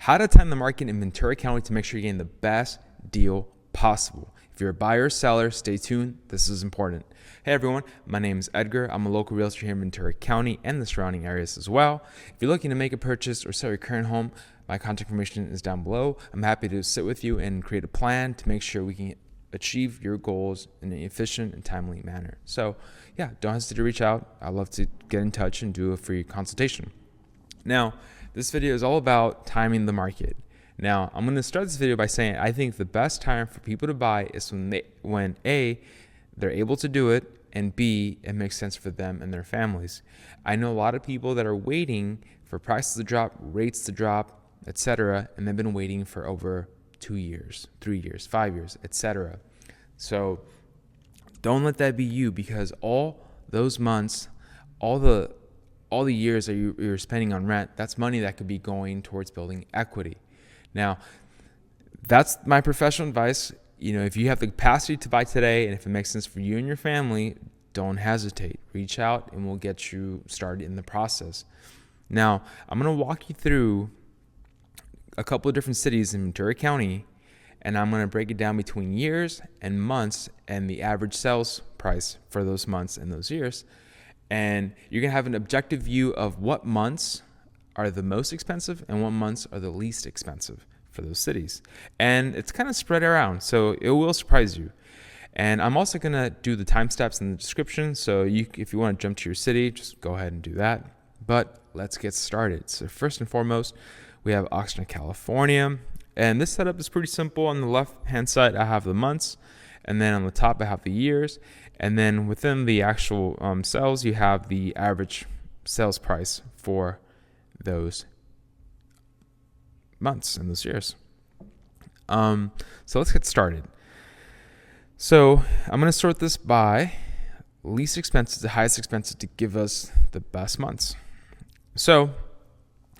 How to time the market in Ventura County to make sure you're getting the best deal possible. If you're a buyer or seller, stay tuned. This is important. Hey everyone, my name is Edgar. I'm a local realtor here in Ventura County and the surrounding areas as well. If you're looking to make a purchase or sell your current home, my contact information is down below. I'm happy to sit with you and create a plan to make sure we can achieve your goals in an efficient and timely manner. So yeah, don't hesitate to reach out. I'd love to get in touch and do a free consultation. Now, this video is all about timing the market. Now, I'm going to start this video by saying I think the best time for people to buy is when A, they're able to do it, and B, it makes sense for them and their families. I know a lot of people that are waiting for prices to drop, rates to drop, etc., and they've been waiting for over 2 years, 3 years, 5 years, etc. So don't let that be you, because all those months, all the years that you're spending on rent, that's money that could be going towards building equity. Now, that's my professional advice. You know, if you have the capacity to buy today, and if it makes sense for you and your family, don't hesitate. Reach out and we'll get you started in the process. Now, I'm going to walk you through a couple of different cities in Ventura County, and I'm going to break it down between years and months and the average sales price for those months and those years. And you're going to have an objective view of what months are the most expensive and what months are the least expensive for those cities. And it's kind of spread around, so it will surprise you. And I'm also going to do the time steps in the description, so if you want to jump to your city, just go ahead and do that. But let's get started. So first and foremost, we have Oxnard, California. And this setup is pretty simple. On the left-hand side, I have the months. And then on the top, I have the years. And then within the actual sales, you have the average sales price for those months and those years. So let's get started. So I'm going to sort this by least expenses to highest expenses to give us the best months. So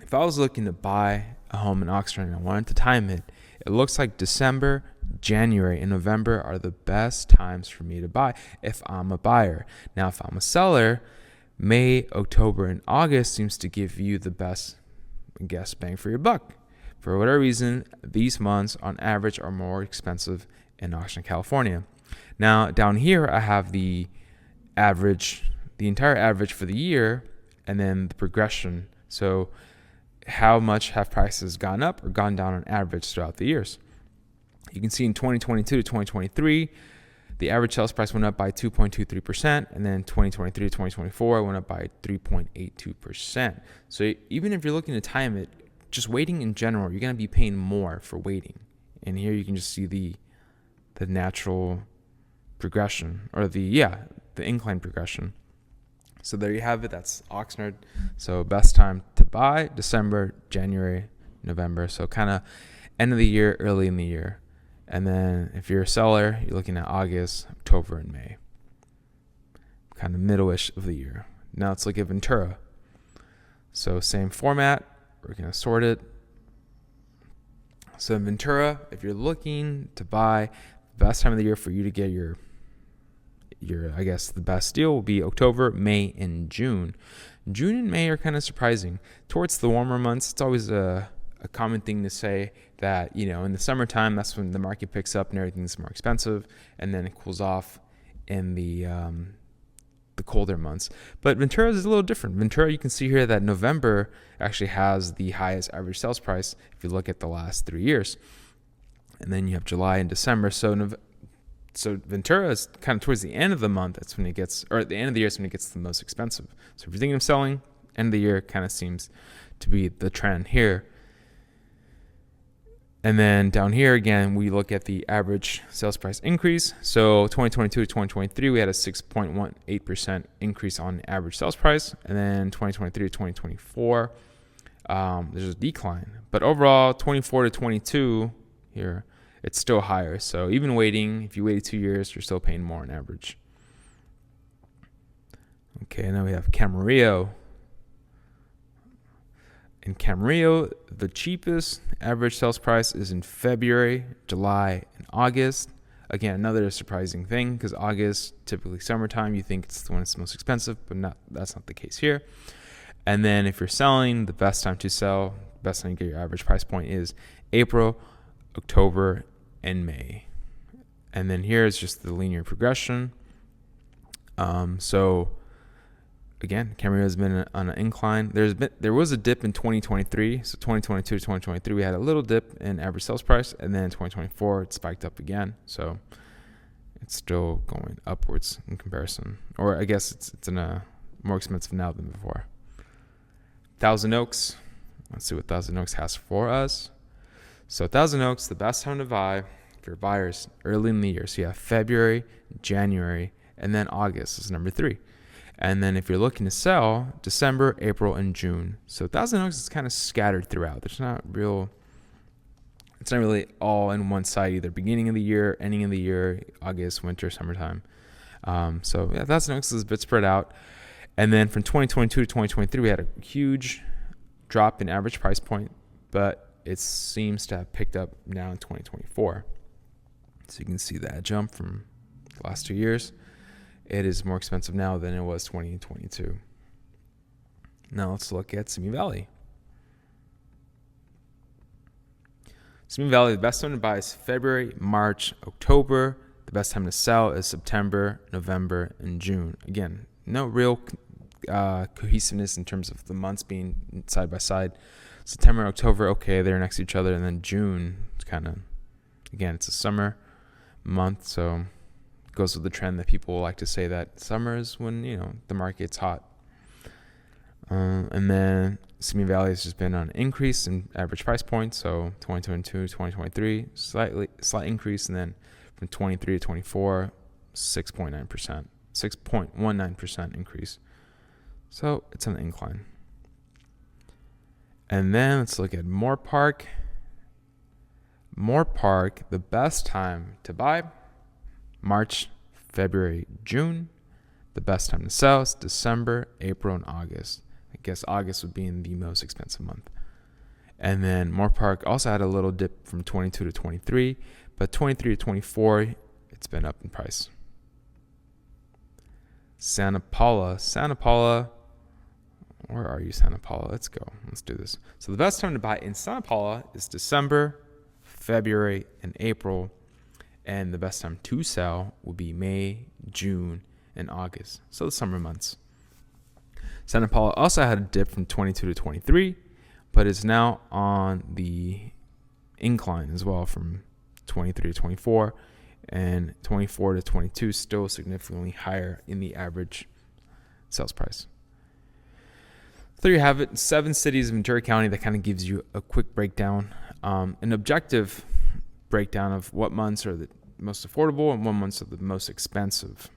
if I was looking to buy a home in Oxnard and I wanted to time it, it looks like December, January, and November are the best times for me to buy if I'm a buyer. Now, if I'm a seller, May, October, and August seems to give you the best, I guess, bang for your buck. For whatever reason, these months on average are more expensive in Oxnard, California. Now, down here, I have the average, the entire average for the year, and then the progression. So how much have prices gone up or gone down on average throughout the years? You can see in 2022 to 2023, the average sales price went up by 2.23%, and then 2023 to 2024 went up by 3.82%. So even if you're looking to time it, just waiting in general, you're going to be paying more for waiting. And here you can just see the natural progression, or the incline progression. So there you have it. That's Oxnard. So best time to buy, December, January, November. So kind of end of the year, early in the year. And then if you're a seller, you're looking at August, October, and May. Kind of middle-ish of the year. Now let's look at Ventura. So same format. We're going to sort it. So in Ventura, if you're looking to buy, the best time of the year for you to get your I guess the best deal will be October, May, and June. June and May are kind of surprising. Towards the warmer months, it's always a common thing to say that, you know, in the summertime, that's when the market picks up and everything's more expensive, and then it cools off in the colder months. But Ventura is a little different. Ventura, you can see here that November actually has the highest average sales price if you look at the last 3 years. And then you have July and December. So Ventura is kind of towards the end of the month. That's when it gets, or at the end of the year is when it gets the most expensive. So if you're thinking of selling, end of the year kind of seems to be the trend here. And then down here, again, we look at the average sales price increase. So 2022 to 2023, we had a 6.18% increase on average sales price. And then 2023 to 2024, there's a decline. But overall, 24 to 22 here, it's still higher. So even waiting, if you waited 2 years, you're still paying more on average. Okay, now we have Camarillo. In Camarillo, the cheapest average sales price is in February, July, and August. Again, another surprising thing, because August, typically summertime, you think it's when it's the most expensive, but that's not the case here. And then if you're selling, the best time to sell, best time to get your average price point is April, October, and May. And then here is just the linear progression. So again, Camarillo has been on an incline. There was a dip in 2023. So 2022 to 2023, we had a little dip in average sales price, and then in 2024 it spiked up again. So it's still going upwards in comparison, or I guess it's in a more expensive now than before. Thousand Oaks. Let's see what Thousand Oaks has for us. So Thousand Oaks, the best time to buy if you're buyers early in the year. So you have February, January, and then August is number 3. And then if you're looking to sell, December, April, and June. So Thousand Oaks is kind of scattered throughout. It's not really all in one side, either beginning of the year, ending of the year, August, winter, summertime. So yeah, Thousand Oaks is a bit spread out. And then from 2022 to 2023, we had a huge drop in average price point, but it seems to have picked up now in 2024. So you can see that jump from the last 2 years. It is more expensive now than it was 2022. Now let's look at Simi Valley. Simi Valley, the best time to buy is February, March, October. The best time to sell is September, November, and June. Again, no real cohesiveness in terms of the months being side by side. September, October, okay, they're next to each other, and then June, it's kind of, again, it's a summer month, so it goes with the trend that people like to say that summer is when, the market's hot. And then Simi Valley has just been on an increase in average price point, so 2022, 2023, slight increase, and then from 23 to 24, 6.19% increase. So it's an incline. And then let's look at Moorpark. Moorpark, the best time to buy, March, February, June. The best time to sell is December, April, and August. I guess August would be in the most expensive month. And then Moorpark also had a little dip from 22 to 23, but 23 to 24, it's been up in price. Santa Paula, where are you, Santa Paula? Let's go. Let's do this. So the best time to buy in Santa Paula is December, February, and April. And the best time to sell will be May, June, and August. So the summer months. Santa Paula also had a dip from 22 to 23, but is now on the incline as well from 23 to 24, and 24 to 22 still significantly higher in the average sales price. There you have it, 7 cities in Ventura County. That kind of gives you a quick breakdown, an objective breakdown of what months are the most affordable and what months are the most expensive.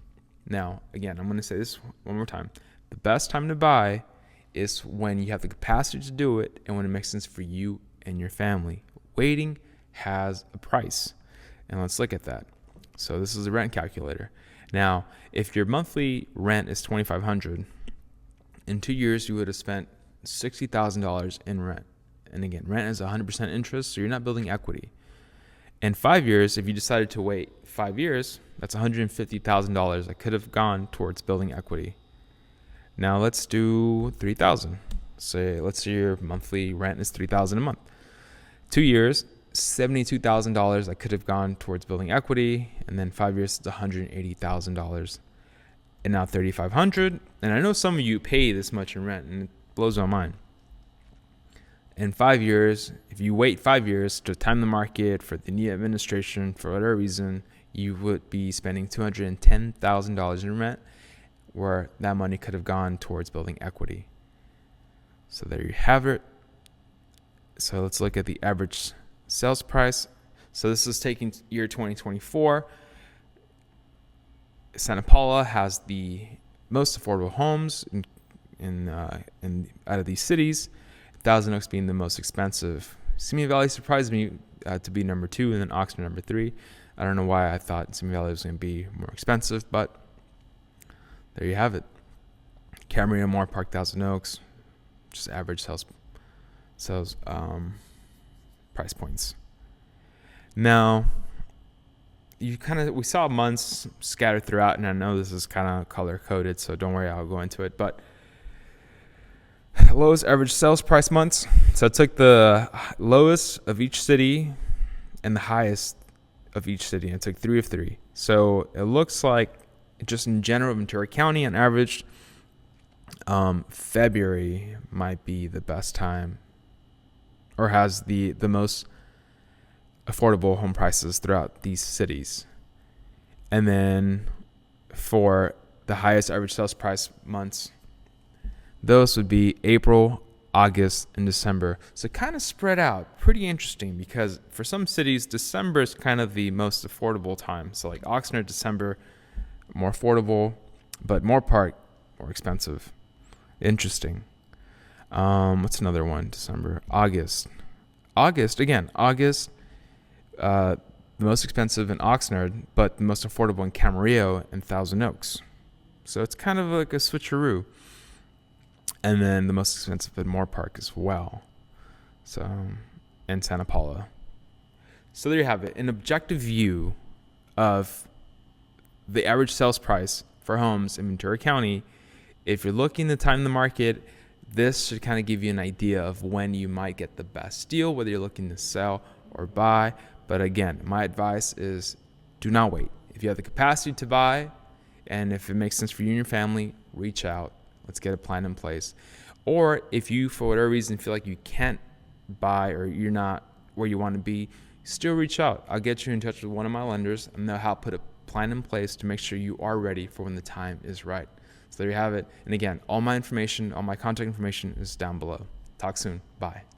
Now, again, I'm going to say this one more time. The best time to buy is when you have the capacity to do it and when it makes sense for you and your family. Waiting has a price, and let's look at that. So this is a rent calculator. Now, if your monthly rent is $2,500, in 2 years you would have spent $60,000 in rent. And again, rent is 100% interest, so you're not building equity. In 5 years, if you decided to wait 5 years, that's $150,000 that could have gone towards building equity. Now let's do $3,000. Let's say your monthly rent is $3,000 a month. 2 years, $72,000 that could have gone towards building equity, and then 5 years it's $180,000. And now $3,500. And I know some of you pay this much in rent, and it blows my mind. In 5 years, if you wait 5 years to time the market for the new administration, for whatever reason, you would be spending $210,000 in rent, where that money could have gone towards building equity. So there you have it. So let's look at the average sales price. So this is taking year 2024. Santa Paula has the most affordable homes in out of these cities. Thousand Oaks being the most expensive. Simi Valley surprised me to be number 2, and then Oxnard number 3. I don't know why I thought Simi Valley was going to be more expensive, but there you have it. Camarillo, Moorpark, Thousand Oaks, just average sales price points. Now, we saw months scattered throughout, and I know this is kind of color coded, so don't worry, I'll go into it. But Lowest average sales price months. So I took the lowest of each city and the highest of each city. I took 3 of 3. So it looks like just in general, Ventura County on average, February might be the best time, or has the most affordable home prices throughout these cities. And then for the highest average sales price months, those would be April, August, and December. So kind of spread out. Pretty interesting, because for some cities, December is kind of the most affordable time. So like Oxnard, December, more affordable, but Moorpark, more expensive. Interesting. What's another one? December, August, the most expensive in Oxnard, but the most affordable in Camarillo and Thousand Oaks. So it's kind of like a switcheroo. And then the most expensive in Moorpark as well. So, and Santa Paula. So there you have it, an objective view of the average sales price for homes in Ventura County. If you're looking to time the market, this should kind of give you an idea of when you might get the best deal, whether you're looking to sell or buy. But again, my advice is do not wait. If you have the capacity to buy, and if it makes sense for you and your family, reach out. Let's get a plan in place. Or if you, for whatever reason, feel like you can't buy or you're not where you want to be, still reach out. I'll get you in touch with one of my lenders, and they'll help put a plan in place to make sure you are ready for when the time is right. So there you have it. And again, all my information, all my contact information is down below. Talk soon. Bye.